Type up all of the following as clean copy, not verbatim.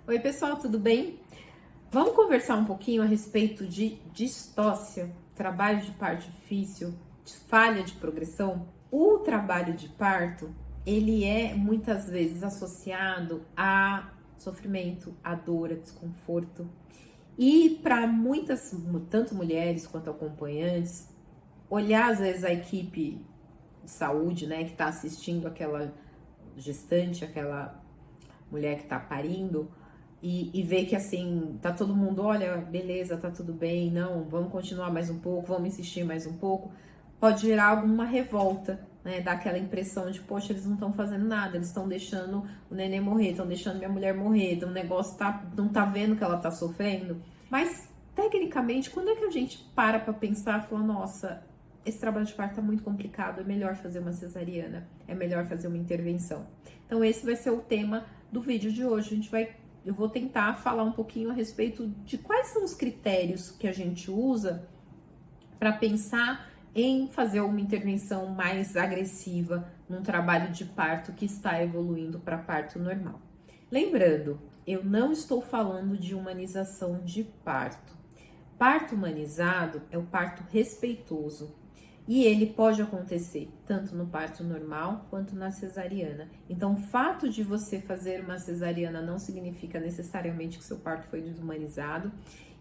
Oi, pessoal, tudo bem? Vamos conversar um pouquinho a respeito de distócia, trabalho de parto difícil, falha de progressão. O trabalho de parto, ele é muitas vezes associado a sofrimento, a dor, a desconforto. E para muitas, tanto mulheres quanto acompanhantes, olhar às vezes a equipe de saúde, né, que está assistindo aquela gestante, aquela mulher que está parindo, e ver que assim, tá todo mundo, olha, beleza, tá tudo bem, não, vamos continuar mais um pouco, vamos insistir mais um pouco, pode gerar alguma revolta, né? Dá aquela impressão de, poxa, eles não estão fazendo nada, eles estão deixando o neném morrer, estão deixando minha mulher morrer, o negócio não tá vendo que ela tá sofrendo. Mas, tecnicamente, quando é que a gente para pensar e fala, nossa, esse trabalho de parto tá muito complicado, é melhor fazer uma cesariana, é melhor fazer uma intervenção. Então, esse vai ser o tema do vídeo de hoje. Eu vou tentar falar um pouquinho a respeito de quais são os critérios que a gente usa para pensar em fazer uma intervenção mais agressiva num trabalho de parto que está evoluindo para parto normal. Lembrando, eu não estou falando de humanização de parto. Parto humanizado é o parto respeitoso. E ele pode acontecer tanto no parto normal quanto na cesariana. Então, o fato de você fazer uma cesariana não significa necessariamente que seu parto foi desumanizado.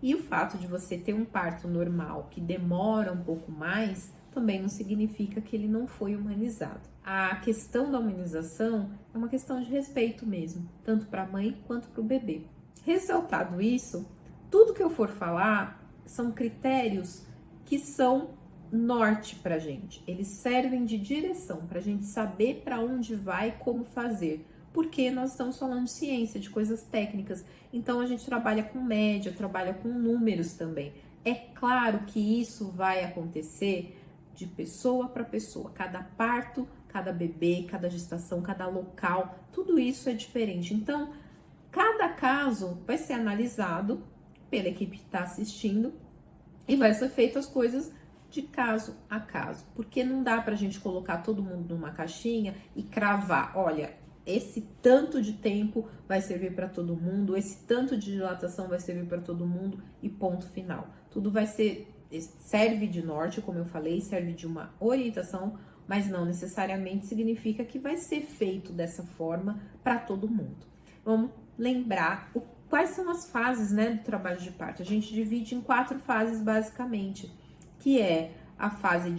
E o fato de você ter um parto normal que demora um pouco mais também não significa que ele não foi humanizado. A questão da humanização é uma questão de respeito mesmo, tanto para a mãe quanto para o bebê. Ressaltado isso, tudo que eu for falar são critérios que são norte pra gente, eles servem de direção pra gente saber para onde vai, como fazer, porque nós estamos falando de ciência, de coisas técnicas, então a gente trabalha com média, trabalha com números também. É claro que isso vai acontecer de pessoa para pessoa, cada parto, cada bebê, cada gestação, cada local, tudo isso é diferente. Então, cada caso vai ser analisado pela equipe que está assistindo e vai ser feito as coisas de caso a caso, porque não dá pra gente colocar todo mundo numa caixinha e cravar, olha, esse tanto de tempo vai servir para todo mundo, esse tanto de dilatação vai servir para todo mundo e ponto final. Tudo serve de norte, como eu falei, serve de uma orientação, mas não necessariamente significa que vai ser feito dessa forma para todo mundo. Vamos lembrar quais são as fases, né, do trabalho de parto. A gente divide em 4 fases basicamente, que é a fase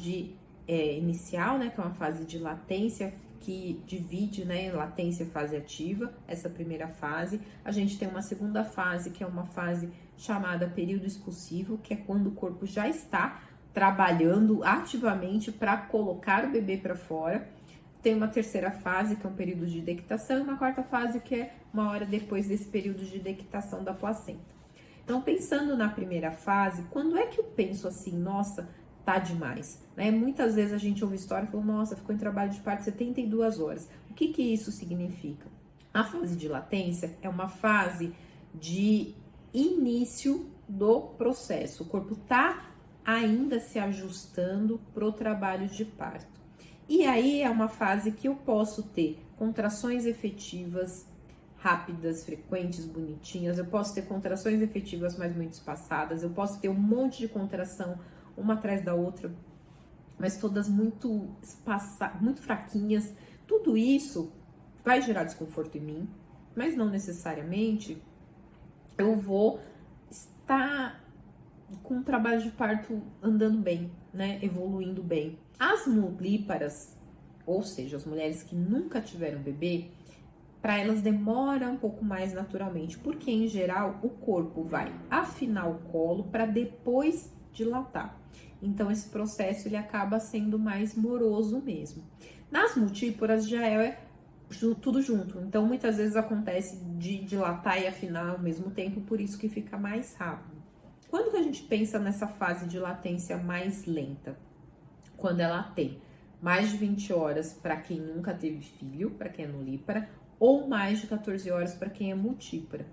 inicial, né, que é uma fase de latência, que divide, né, latência e fase ativa, essa primeira fase. A gente tem uma segunda fase, que é uma fase chamada período expulsivo, que é quando o corpo já está trabalhando ativamente para colocar o bebê para fora. Tem uma terceira fase, que é um período de dectação, e uma quarta fase, que é uma hora depois desse período de dectação da placenta. Então, pensando na primeira fase, quando é que eu penso assim, nossa, tá demais, né? Muitas vezes a gente ouve história e fala, nossa, ficou em trabalho de parto 72 horas. O que isso significa? A fase de latência é uma fase de início do processo. O corpo tá ainda se ajustando pro trabalho de parto. E aí é uma fase que eu posso ter contrações efetivas, rápidas, frequentes, bonitinhas, eu posso ter contrações efetivas, mas muito espaçadas, eu posso ter um monte de contração, uma atrás da outra, mas todas muito espaçadas, muito fraquinhas. Tudo isso vai gerar desconforto em mim, mas não necessariamente eu vou estar com o trabalho de parto andando bem, né, evoluindo bem. As mulíparas, ou seja, as mulheres que nunca tiveram bebê, para elas demora um pouco mais naturalmente, porque em geral o corpo vai afinar o colo para depois dilatar. Então esse processo ele acaba sendo mais moroso mesmo. Nas multíporas já é tudo junto, então muitas vezes acontece de dilatar e afinar ao mesmo tempo, por isso que fica mais rápido. Quando que a gente pensa nessa fase de latência mais lenta? Quando ela tem mais de 20 horas para quem nunca teve filho, para quem é nulípara, ou mais de 14 horas para quem é multípara.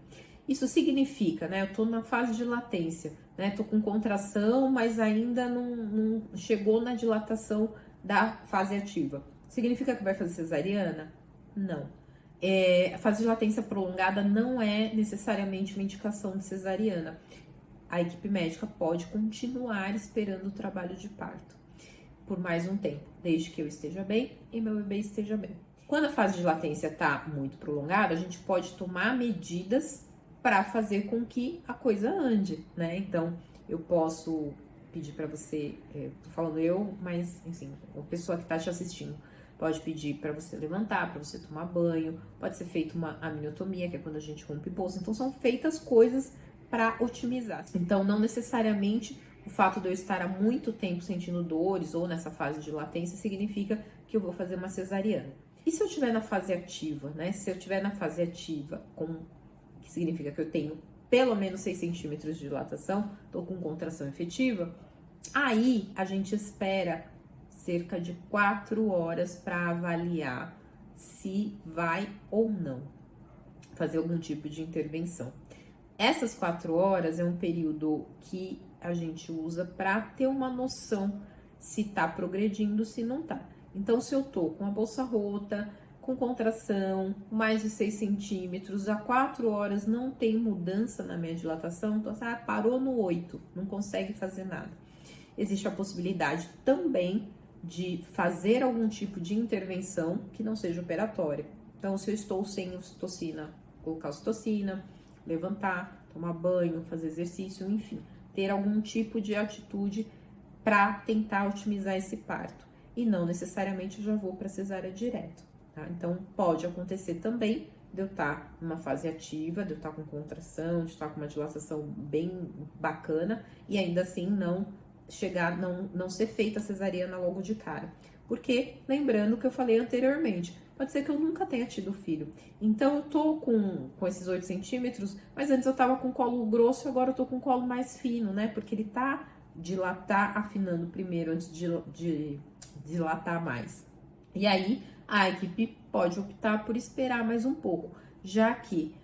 Isso significa, né, eu tô na fase de latência, né, tô com contração, mas ainda não chegou na dilatação da fase ativa. Significa que vai fazer cesariana? Não. A fase de latência prolongada não é necessariamente uma indicação de cesariana. A equipe médica pode continuar esperando o trabalho de parto por mais um tempo, desde que eu esteja bem e meu bebê esteja bem. Quando a fase de latência está muito prolongada, a gente pode tomar medidas para fazer com que a coisa ande, né? Então, eu posso pedir para você, tô falando eu, mas, enfim, a pessoa que está te assistindo, pode pedir para você levantar, para você tomar banho, pode ser feita uma amniotomia, que é quando a gente rompe bolsa. Então, são feitas coisas para otimizar. Então, não necessariamente o fato de eu estar há muito tempo sentindo dores ou nessa fase de latência significa que eu vou fazer uma cesariana. E se eu estiver na fase ativa, né? Se eu estiver na fase ativa, que significa que eu tenho pelo menos 6 centímetros de dilatação, tô com contração efetiva, aí a gente espera cerca de 4 horas para avaliar se vai ou não fazer algum tipo de intervenção. Essas 4 horas é um período que a gente usa para ter uma noção se tá progredindo, se não tá. Então, se eu tô com a bolsa rota, com contração, mais de 6 centímetros, a 4 horas não tem mudança na minha dilatação, então, parou no 8, não consegue fazer nada. Existe a possibilidade também de fazer algum tipo de intervenção que não seja operatória. Então, se eu estou sem ocitocina, colocar ocitocina, levantar, tomar banho, fazer exercício, enfim, ter algum tipo de atitude para tentar otimizar esse parto. E não necessariamente eu já vou para cesárea direto, tá? Então, pode acontecer também de eu estar numa fase ativa, de eu estar com contração, de estar com uma dilatação bem bacana e ainda assim não ser feita a cesariana logo de cara. Porque, lembrando que eu falei anteriormente, pode ser que eu nunca tenha tido filho. Então, eu tô com esses 8 centímetros, mas antes eu tava com colo grosso, agora eu tô com colo mais fino, né? Porque ele tá afinando primeiro antes de dilatar mais. E aí, a equipe pode optar por esperar mais um pouco, já que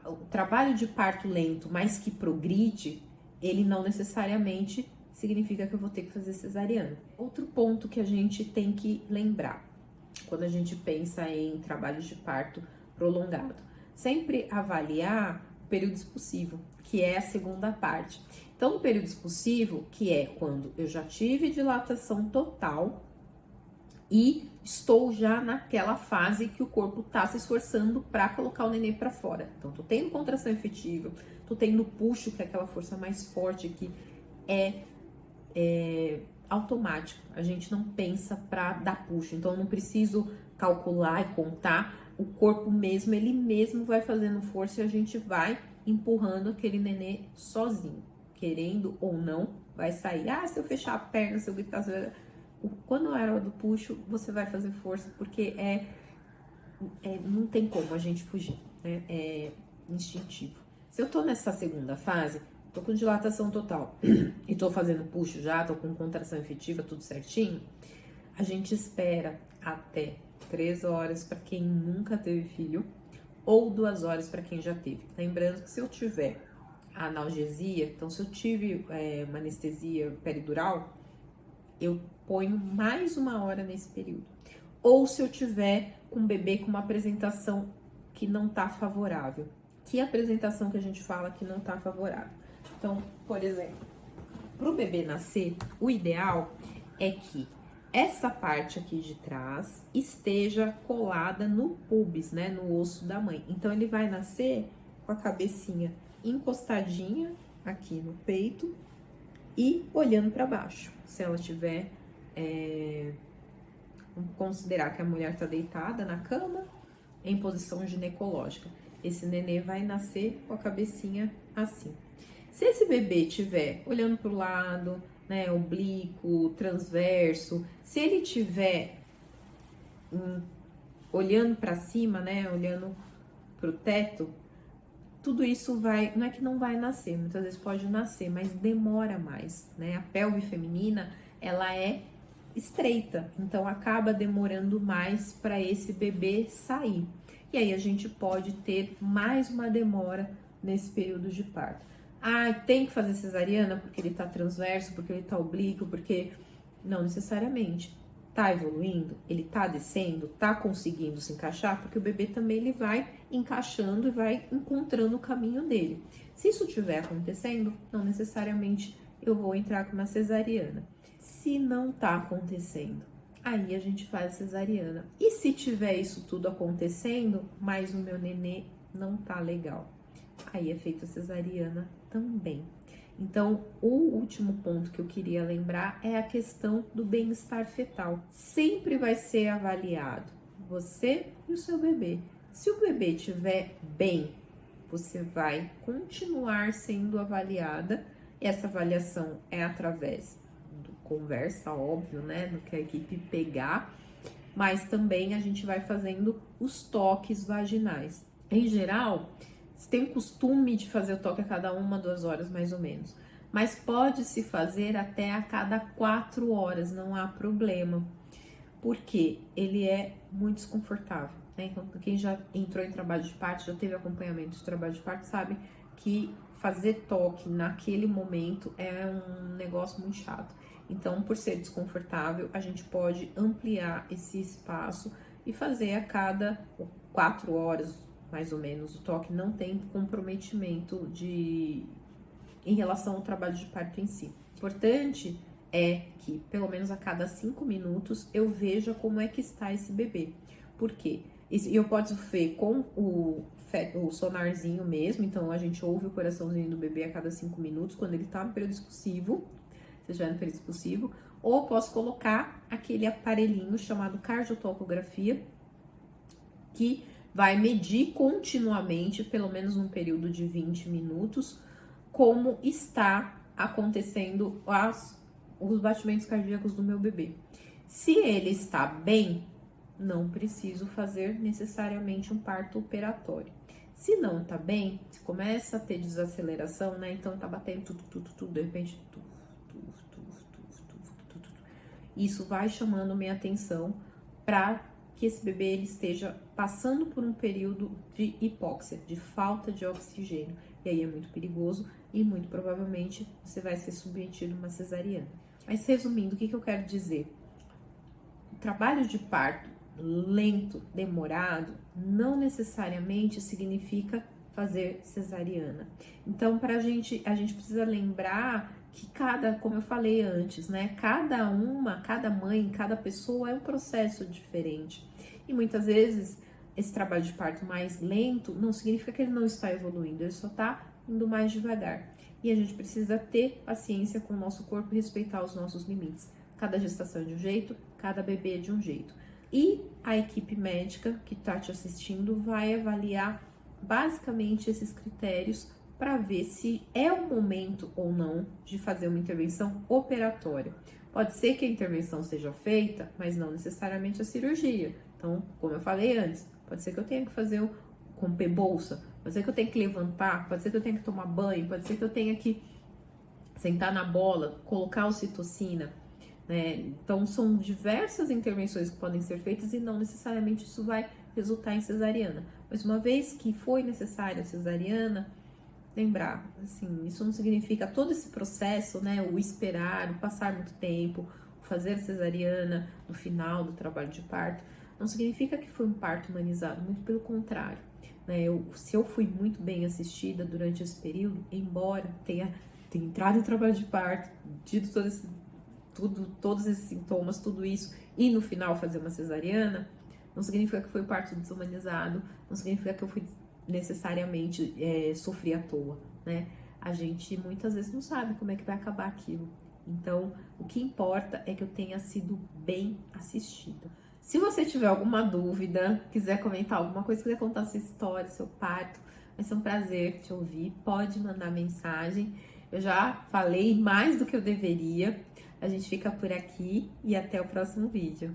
o trabalho de parto lento, mas que progride, ele não necessariamente significa que eu vou ter que fazer cesariana. Outro ponto que a gente tem que lembrar, quando a gente pensa em trabalhos de parto prolongado, sempre avaliar o período expulsivo, que é a segunda parte. Então, o período expulsivo, que é quando eu já tive dilatação total e estou já naquela fase que o corpo está se esforçando para colocar o neném para fora. Então, tô tendo contração efetiva, tô tendo puxo, que é aquela força mais forte que é automático. A gente não pensa para dar puxo, então eu não preciso calcular e contar. O corpo mesmo, ele mesmo vai fazendo força e a gente vai empurrando aquele nenê sozinho. Querendo ou não, vai sair. Se eu fechar a perna, se eu gritar, quando é a hora do puxo, você vai fazer força, porque não tem como a gente fugir, né? É instintivo. Se eu tô nessa segunda fase, tô com dilatação total e tô fazendo puxo já, tô com contração efetiva, tudo certinho, a gente espera até 3 horas para quem nunca teve filho ou 2 horas para quem já teve. Lembrando que se eu tiver a analgesia, então se eu tive uma anestesia peridural, eu ponho mais 1 hora nesse período. Ou se eu tiver com um bebê com uma apresentação que não tá favorável. Que apresentação que a gente fala que não tá favorável? Então, por exemplo, para o bebê nascer, o ideal é que essa parte aqui de trás esteja colada no pubis, né, no osso da mãe. Então, ele vai nascer com a cabecinha encostadinha aqui no peito e olhando para baixo. Se ela tiver, vamos considerar que a mulher está deitada na cama, em posição ginecológica. Esse nenê vai nascer com a cabecinha assim. Se esse bebê estiver olhando para o lado, né, oblíquo, transverso, se ele estiver olhando para cima, né, olhando para o teto, tudo isso não é que não vai nascer, muitas vezes pode nascer, mas demora mais, né? A pelve feminina, ela é estreita, então acaba demorando mais para esse bebê sair. E aí a gente pode ter mais uma demora nesse período de parto. Tem que fazer cesariana porque ele tá transverso, porque ele tá oblíquo, porque... Não necessariamente. tá evoluindo, ele tá descendo, tá conseguindo se encaixar, porque o bebê também ele vai encaixando e vai encontrando o caminho dele. Se isso estiver acontecendo, não necessariamente eu vou entrar com uma cesariana. Se não tá acontecendo, aí a gente faz a cesariana. E se tiver isso tudo acontecendo, mas o meu nenê não tá legal, aí é feita a cesariana também. Então, o último ponto que eu queria lembrar é a questão do bem-estar fetal. Sempre vai ser avaliado você e o seu bebê. Se o bebê estiver bem, você vai continuar sendo avaliada. Essa avaliação é através do conversa, óbvio, né? No que a equipe pegar, mas também a gente vai fazendo os toques vaginais. Em geral, você tem o costume de fazer o toque a cada 1-2 horas, mais ou menos. Mas pode-se fazer até a cada 4 horas, não há problema. Porque ele é muito desconfortável, né? Então, quem já entrou em trabalho de parto, já teve acompanhamento de trabalho de parto, sabe que fazer toque naquele momento é um negócio muito chato. Então, por ser desconfortável, a gente pode ampliar esse espaço e fazer a cada 4 horas, mais ou menos. O toque não tem comprometimento em relação ao trabalho de parto em si. Importante é que, pelo menos a cada 5 minutos, eu veja como é que está esse bebê. Por quê? Eu posso ver com o sonarzinho mesmo, então a gente ouve o coraçãozinho do bebê a cada 5 minutos, quando ele tá no período expulsivo, se estiver no período expulsivo, ou posso colocar aquele aparelhinho chamado cardiotocografia, que vai medir continuamente, pelo menos um período de 20 minutos, como está acontecendo os batimentos cardíacos do meu bebê. Se ele está bem, não preciso fazer necessariamente um parto operatório. Se não tá bem, se começa a ter desaceleração, né? Então tá batendo tudo, de repente, isso vai chamando minha atenção para que esse bebê ele esteja passando por um período de hipóxia, de falta de oxigênio. E aí é muito perigoso e muito provavelmente você vai ser submetido a uma cesariana. Mas resumindo, o que eu quero dizer? O trabalho de parto lento, demorado, não necessariamente significa fazer cesariana. Então, a gente precisa lembrar que como eu falei antes, né? Cada mãe, cada pessoa é um processo diferente. E muitas vezes esse trabalho de parto mais lento não significa que ele não está evoluindo, ele só está indo mais devagar. E a gente precisa ter paciência com o nosso corpo e respeitar os nossos limites. Cada gestação é de um jeito, cada bebê é de um jeito. E a equipe médica que está te assistindo vai avaliar basicamente esses critérios para ver se é o momento ou não de fazer uma intervenção operatória. Pode ser que a intervenção seja feita, mas não necessariamente a cirurgia. Então, como eu falei antes, pode ser que eu tenha que fazer com bolsa, pode ser que eu tenha que levantar, pode ser que eu tenha que tomar banho, pode ser que eu tenha que sentar na bola, colocar ocitocina, né? Então, são diversas intervenções que podem ser feitas e não necessariamente isso vai resultar em cesariana. Mas uma vez que foi necessária a cesariana, lembrar, assim, isso não significa todo esse processo, né? O esperar, o passar muito tempo, o fazer cesariana no final do trabalho de parto, não significa que foi um parto humanizado, muito pelo contrário, né? Se eu fui muito bem assistida durante esse período, embora tenha entrado em trabalho de parto, tido todos esses sintomas, tudo isso, e no final fazer uma cesariana, não significa que foi um parto desumanizado, não significa que eu fui necessariamente sofri à toa, né? A gente muitas vezes não sabe como é que vai acabar aquilo. Então, o que importa é que eu tenha sido bem assistida. Se você tiver alguma dúvida, quiser comentar alguma coisa, quiser contar sua história, seu parto, vai ser um prazer te ouvir. Pode mandar mensagem. Eu já falei mais do que eu deveria. A gente fica por aqui e até o próximo vídeo.